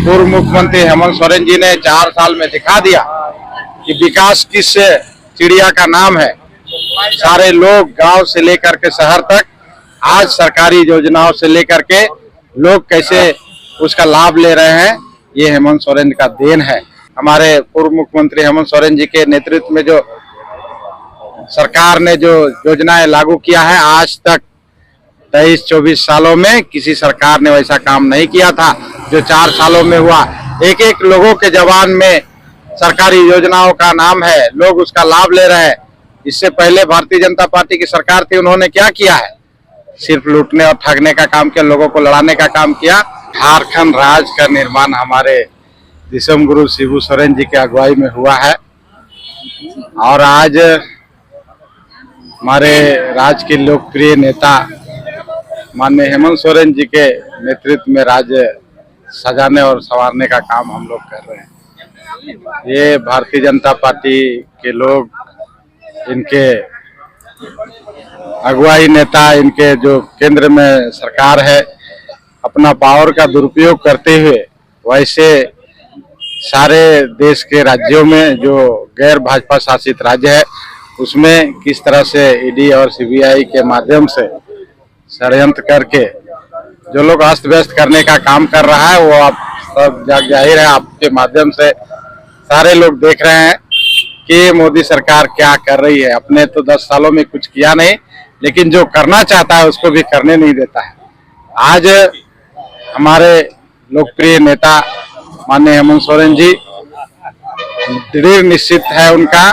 पूर्व मुख्यमंत्री हेमंत सोरेन जी ने 4 साल में दिखा दिया कि विकास किस चिड़िया का नाम है। सारे लोग गांव से लेकर के शहर तक आज सरकारी योजनाओं से लेकर के लोग कैसे उसका लाभ ले रहे हैं, ये हेमंत सोरेन का देन है। हमारे पूर्व मुख्यमंत्री हेमंत सोरेन जी के नेतृत्व में जो सरकार ने जो योजनाएं लागू किया है, आज तक 23-24 सालों में किसी सरकार ने वैसा काम नहीं किया था जो 4 सालों में हुआ। एक एक लोगों के जबान में सरकारी योजनाओं का नाम है, लोग उसका लाभ ले रहे हैं। इससे पहले भारतीय जनता पार्टी की सरकार थी, उन्होंने क्या किया है? सिर्फ लूटने और ठगने का काम किया, लोगों को लड़ाने का काम किया। झारखंड राज्य का निर्माण हमारे दिसम गुरु शिबू सोरेन जी की अगुवाई में हुआ है और आज हमारे राज्य के लोकप्रिय नेता माननीय हेमंत सोरेन जी के नेतृत्व में राज्य सजाने और संवारने का काम हम लोग कर रहे हैं। ये भारतीय जनता पार्टी के लोग, इनके अगुवाई नेता, इनके जो केंद्र में सरकार है, अपना पावर का दुरुपयोग करते हुए वैसे सारे देश के राज्यों में जो गैर भाजपा शासित राज्य है उसमें किस तरह से ईडी और सीबीआई के माध्यम से षड्यंत्र करके जो लोग अस्त व्यस्त करने का काम कर रहा है, वो आप सब जाहिर है आपके माध्यम से सारे लोग देख रहे हैं कि मोदी सरकार क्या कर रही है। अपने तो 10 सालों में कुछ किया नहीं, लेकिन जो करना चाहता है उसको भी करने नहीं देता है। आज हमारे लोकप्रिय नेता माननीय हेमंत सोरेन जी दृढ़ निश्चित है उनका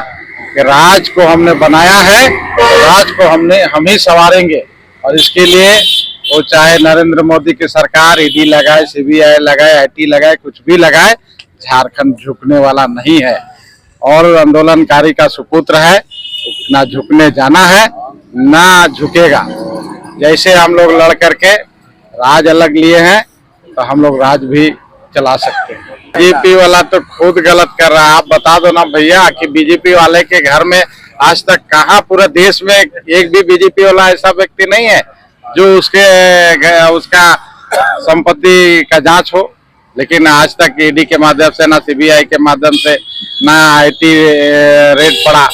कि राज को हमने बनाया है, राज को हम ही संवारेंगे और इसके लिए वो चाहे नरेंद्र मोदी की सरकार ईडी लगाए, सीबीआई लगाए, आईटी लगाए, कुछ भी लगाए, झारखंड झुकने वाला नहीं है और आंदोलनकारी का सुपुत्र है, ना झुकने जाना है ना झुकेगा। जैसे हम लोग लड़ करके राज अलग लिए हैं तो हम लोग राज भी चला सकते हैं। बीजेपी वाला तो खुद गलत कर रहा है। आप बता दो ना भैया कि बीजेपी वाले के घर में आज तक कहाँ, पूरे देश में एक भी बीजेपी वाला ऐसा व्यक्ति नहीं है जो उसका संपत्ति का जांच हो। लेकिन आज तक ईडी के माध्यम से, ना सीबीआई के माध्यम से, ना आईटी रेड पड़ा,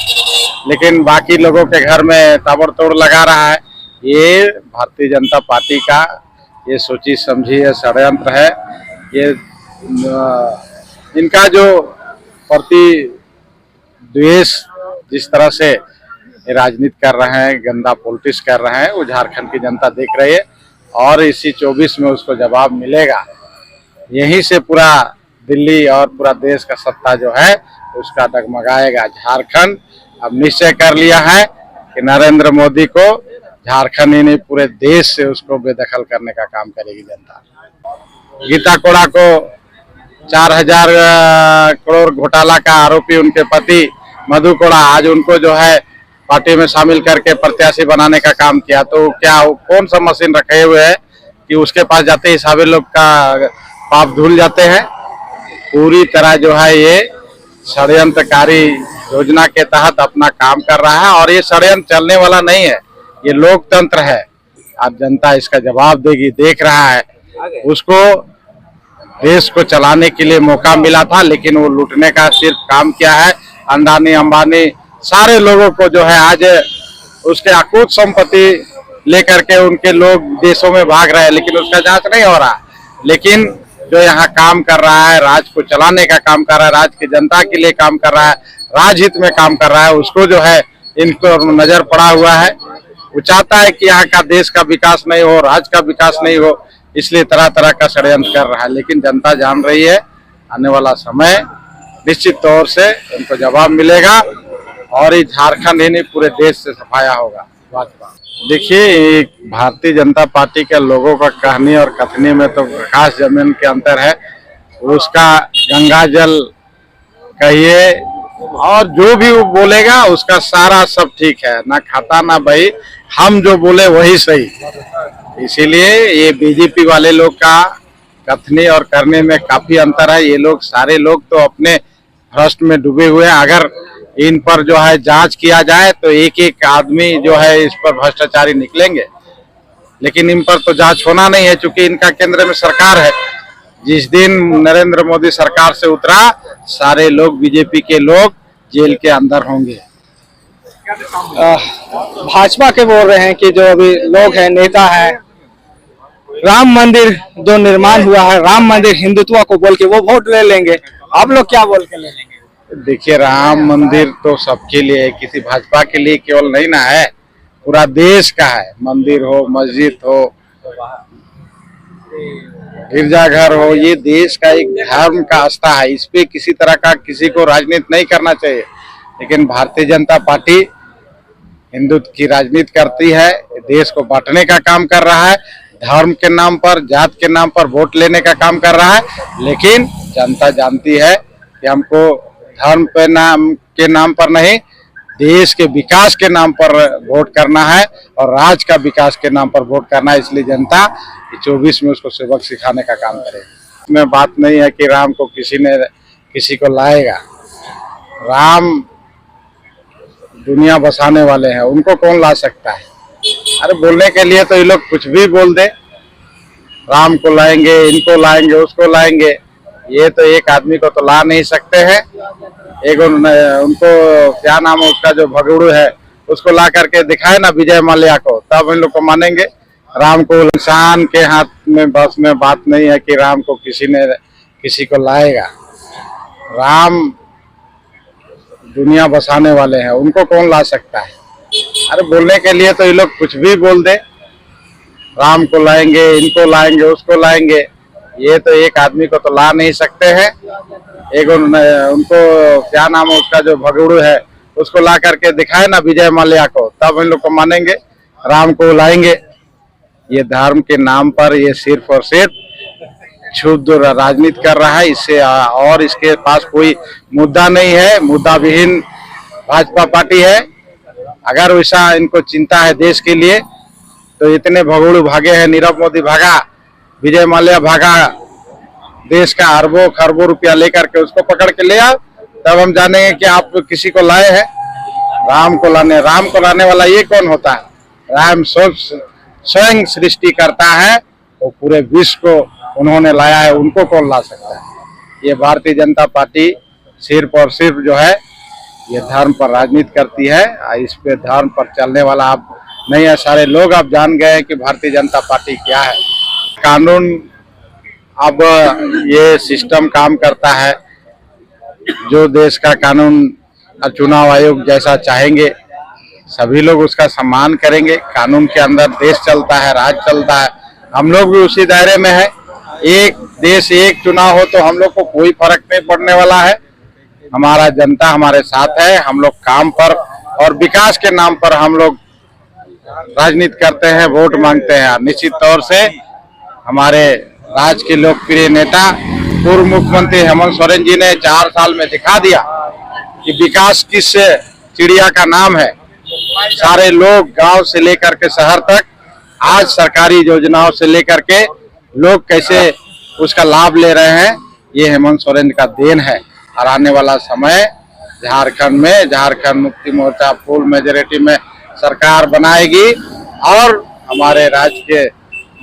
लेकिन बाकी लोगों के घर में ताबड़तोड़ लगा रहा है। ये भारतीय जनता पार्टी का ये सोची समझी षड्यंत्र है। ये इनका जो प्रति द्वेष जिस तरह से राजनीति कर रहे हैं, गंदा पॉलिटिक्स कर रहे हैं, वो झारखंड की जनता देख रही है और इसी 24 में उसको जवाब मिलेगा। यहीं से पूरा दिल्ली और पूरा देश का सत्ता जो है उसका डगमगाएगा। झारखंड अब निश्चय कर लिया है कि नरेंद्र मोदी को झारखंड ही नहीं पूरे देश से उसको बेदखल करने का काम करेगी जनता। गीता कोड़ा को 4000 करोड़ घोटाला का आरोपी उनके पति मधु कोड़ा, आज उनको जो है पार्टी में शामिल करके प्रत्याशी बनाने का काम किया। तो क्या कौन सा मशीन रखे हुए है कि उसके पास जाते ही सभी लोग का पाप धुल जाते हैं। पूरी तरह जो है ये षड्यंत्रकारी योजना के तहत अपना काम कर रहा है और ये षड्यंत्र चलने वाला नहीं है, ये लोकतंत्र है। अब जनता इसका जवाब देगी, देख रहा है। उसको देश को चलाने के लिए मौका मिला था, लेकिन वो लूटने का सिर्फ काम किया है। अंडानी, अंबानी, सारे लोगों को जो है आज उसके अकूत संपत्ति लेकर के उनके लोग देशों में भाग रहे हैं, लेकिन उसका जांच नहीं हो रहा। लेकिन जो यहाँ काम कर रहा है, राज्य को चलाने का काम कर रहा है, राज्य की जनता के लिए काम कर रहा है, राजहित में काम कर रहा है, उसको जो है इनको नजर पड़ा हुआ है। वो चाहता है कि यहाँ का देश का विकास नहीं हो, राज्य का विकास नहीं हो, इसलिए तरह तरह का षड्यंत्र कर रहा है। लेकिन जनता जान रही है आने वाला समय निश्चित तौर से उनको जवाब मिलेगा और ये झारखंड ही नहीं पूरे देश से सफाया होगा भाजपा। देखिए, भारतीय जनता पार्टी के लोगों का कहनी और कथनी में तो आकाश जमीन के अंतर है। उसका गंगा जल कहिए और जो भी वो बोलेगा उसका सारा सब ठीक है, ना खाता ना बही, हम जो बोले वही सही। इसीलिए ये बीजेपी वाले लोग का कथनी और करने में काफी अंतर है। ये लोग सारे लोग तो अपने भ्रष्ट में डूबे हुए हैं। अगर इन पर जो है जांच किया जाए तो एक एक आदमी जो है इस पर भ्रष्टाचारी निकलेंगे, लेकिन इन पर तो जांच होना नहीं है, चूंकि इनका केंद्र में सरकार है। जिस दिन नरेंद्र मोदी सरकार से उतरा, सारे लोग बीजेपी के लोग जेल के अंदर होंगे। भाजपा के बोल रहे हैं कि जो अभी लोग हैं, नेता हैं, राम मंदिर जो निर्माण हुआ है, राम मंदिर हिंदुत्व को बोल के वो वोट ले लेंगे। आप लोग क्या बोल के ले लेंगे? देखिए, राम मंदिर तो सबके लिए है, किसी भाजपा के लिए केवल नहीं ना है, पूरा देश का है। मंदिर हो, मस्जिद हो, गिरजाघर हो, ये देश का एक धर्म का आस्था है। इस पे किसी तरह का किसी को राजनीति नहीं करना चाहिए। लेकिन भारतीय जनता पार्टी हिंदुत्व की राजनीति करती है, देश को बांटने का काम कर रहा है, धर्म के नाम पर, जात के नाम पर वोट लेने का काम कर रहा है। लेकिन जनता जानती है कि हमको धर्म के नाम पर नहीं, देश के विकास के नाम पर वोट करना है और राज्य का विकास के नाम पर वोट करना है। इसलिए जनता 24 में उसको सबक सिखाने का काम करेगी। इसमें बात नहीं है कि राम को किसी को लाएगा। राम दुनिया बसाने वाले हैं, उनको कौन ला सकता है? अरे बोलने के लिए तो ये लोग कुछ भी बोल दे, राम को लाएंगे, इनको लाएंगे, उसको लाएंगे। ये तो एक आदमी को तो ला नहीं सकते हैं। एक उनको क्या नाम है उसका, जो भगड़ू है, उसको ला करके दिखाए ना विजय माल्या को, तब इन लोग को मानेंगे। राम को इंसान के हाथ में बस में बात नहीं है कि राम को किसी को लाएगा। राम दुनिया बसाने वाले हैं, उनको कौन ला सकता है? अरे बोलने के लिए तो ये लोग कुछ भी बोल दे, राम को लाएंगे, इनको लाएंगे, उसको लाएंगे। ये तो एक आदमी को तो ला नहीं सकते हैं। एक उनको क्या नाम है उसका, जो भगड़ू है, उसको ला करके दिखाए ना विजय माल्या को, तब इन लोग को मानेंगे। राम को लाएंगे। ये धर्म के नाम पर ये सिर्फ और सिर्फ क्षुब्ध राजनीति कर रहा है। इससे और इसके पास कोई मुद्दा नहीं है। मुद्दा विहीन भाजपा पार्टी है। अगर वैसा इनको चिंता है देश के लिए, तो इतने भगोड़ू भागे हैं। नीरव मोदी भागा, विजय माल्या भागा, देश का अरबों खरबों रुपया लेकर के उसको पकड़ के ले आओ, तब हम जानेंगे कि आप किसी को लाए हैं। राम को लाने वाला ये कौन होता है? राम स्वयं सृष्टि करता है, वो पूरे विश्व को उन्होंने लाया है, उनको कौन ला सकता है? ये भारतीय जनता पार्टी सिर्फ और सिर्फ जो है ये धर्म पर राजनीति करती है। इस पे धर्म पर चलने वाला आप नहीं है। सारे लोग आप जान गए हैं कि भारतीय जनता पार्टी क्या है। कानून, अब ये सिस्टम काम करता है, जो देश का कानून चुनाव आयोग जैसा चाहेंगे सभी लोग उसका सम्मान करेंगे। कानून के अंदर देश चलता है, राज्य चलता है, हम लोग भी उसी दायरे में है। एक देश एक चुनाव हो तो हम लोग को कोई फर्क नहीं पड़ने वाला है। हमारा जनता हमारे साथ है। हम लोग काम पर और विकास के नाम पर हम लोग राजनीति करते हैं, वोट मांगते हैं। निश्चित तौर से हमारे राज्य के लोकप्रिय नेता पूर्व मुख्यमंत्री हेमंत सोरेन जी ने 4 साल में दिखा दिया कि विकास किस चिड़िया का नाम है। सारे लोग गांव से लेकर के शहर तक आज सरकारी योजनाओं से लेकर के लोग कैसे उसका लाभ ले रहे हैं, ये हेमंत सोरेन का देन है। और आने वाला समय झारखंड मुक्ति मोर्चा फुल मेजोरिटी में सरकार बनाएगी और हमारे राज्य के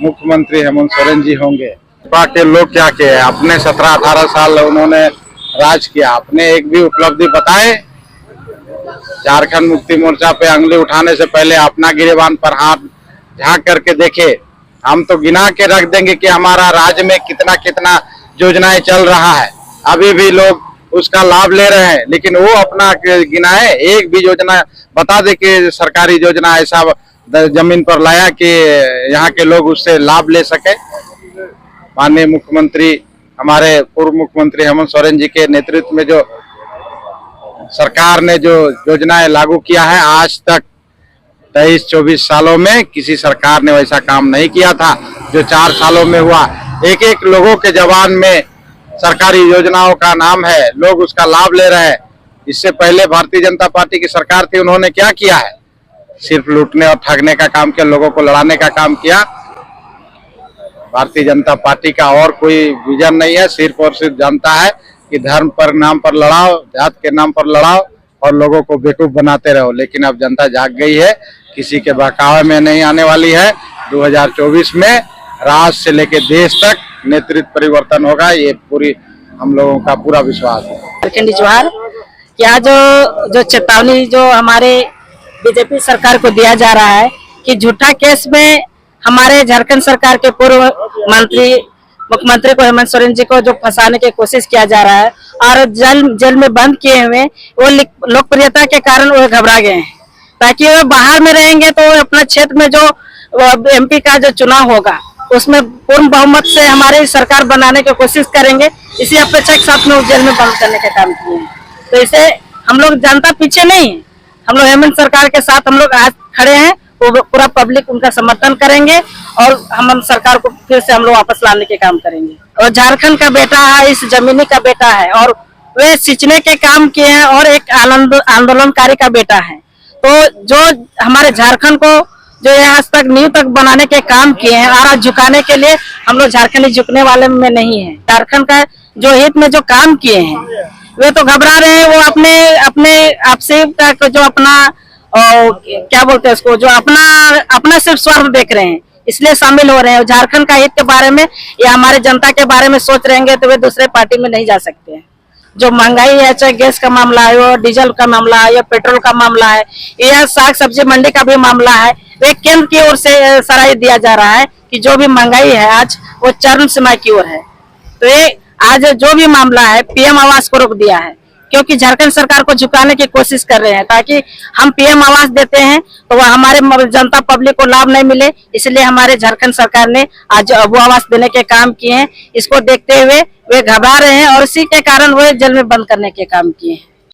मुख्यमंत्री हेमंत सोरेन जी होंगे। भाजपा के लोग क्या किए? अपने 17-18 साल उन्होंने राज किया, अपने एक भी उपलब्धि बताए? झारखंड मुक्ति मोर्चा पे अंगुली उठाने से पहले अपना गिरेबान पर हाथ झांक करके देखे। हम तो गिना के रख देंगे कि हमारा राज्य में कितना कितना योजनाएं चल रहा है। अभी भी लोग उसका लाभ ले रहे हैं, लेकिन वो अपना गिनाए, एक भी योजना बता दे कि सरकारी योजना ऐसा जमीन पर लाया कि यहाँ के लोग उससे लाभ ले सके। माननीय मुख्यमंत्री, हमारे पूर्व मुख्यमंत्री हेमंत सोरेन जी के नेतृत्व में जो सरकार ने जो योजनाएं लागू किया है, आज तक 23-24 सालों में किसी सरकार ने वैसा काम नहीं किया था जो 4 सालों में हुआ। एक एक लोगों के जबान में सरकारी योजनाओं का नाम है, लोग उसका लाभ ले रहे हैं। इससे पहले भारतीय जनता पार्टी की सरकार थी, उन्होंने क्या किया है? सिर्फ लूटने और ठगने का काम किया, लोगों को लड़ाने का काम किया। भारतीय जनता पार्टी का और कोई विजन नहीं है। सिर्फ और सिर्फ जानता है कि धर्म पर नाम पर लड़ाओ, जात के नाम पर लड़ाओ और लोगों को बेवकूफ बनाते रहो। लेकिन अब जनता जाग गई है, किसी के बहकावे में नहीं आने वाली है। 2024 में राज्य से लेके देश तक नेतृत्व परिवर्तन होगा, ये पूरी हम लोगों का पूरा विश्वास है। झारखंडी जोहार। क्या जो चेतावनी जो हमारे बीजेपी सरकार को दिया जा रहा है कि झूठा केस में हमारे झारखंड सरकार के पूर्व मुख्यमंत्री को हेमंत सोरेन जी को जो फंसाने की कोशिश किया जा रहा है और जेल में बंद किए हुए, वो लोकप्रियता के कारण वो घबरा गए हैं, ताकि वो बाहर में रहेंगे तो अपना क्षेत्र में जो एमपी का जो चुनाव होगा उसमें पूर्ण बहुमत से हमारी सरकार बनाने की कोशिश करेंगे। इसी अपेक्षा के साथ में वो जेल में बंद करने का काम किए हैं। तो इसे हम लोग जनता पीछे नहीं है, हम लोग हेमंत सरकार के साथ हम लोग आज खड़े हैं, वो पूरा पब्लिक उनका समर्थन करेंगे और हम सरकार को फिर से हम लोग वापस लाने के काम करेंगे। और झारखंड का बेटा है, इस जमीनी का बेटा है और वे सिंचने के काम किए हैं और एक आंदोलनकारी का बेटा है। तो जो हमारे झारखंड को जो यहाँ तक नींव तक बनाने के काम किए हैं और आज झुकाने के लिए हम लोग झारखंडी झुकने वाले में नहीं है। झारखंड का जो हित में जो काम किए हैं वे तो घबरा रहे हैं, वो अपने आपसे जो अपना क्या बोलते हैं उसको, जो अपना सिर्फ स्वार्थ देख रहे हैं, इसलिए शामिल हो रहे हैं। झारखंड का हित के बारे में या हमारे जनता के बारे में सोच रहेंगे तो वे दूसरे पार्टी में नहीं जा सकते हैं। जो महंगाई है, चाहे गैस का मामला है, वो डीजल का मामला है या पेट्रोल का मामला है या साग सब्जी मंडी का भी मामला है, वे केंद्र की ओर से सराह दिया जा रहा है कि जो भी महंगाई है आज वो चरम सीमा की ओर है। तो ये आज जो भी मामला है पीएम आवास को रोक दिया है, क्योंकि झारखंड सरकार को झुकाने की कोशिश कर रहे हैं, ताकि हम पीएम आवास देते हैं तो वह हमारे जनता पब्लिक को लाभ नहीं मिले, इसलिए हमारे झारखंड सरकार ने आज वो आवास देने के काम किए हैं। इसको देखते हुए वे घबरा रहे हैं और इसी के कारण वे जेल में बंद करने के काम किए हैं।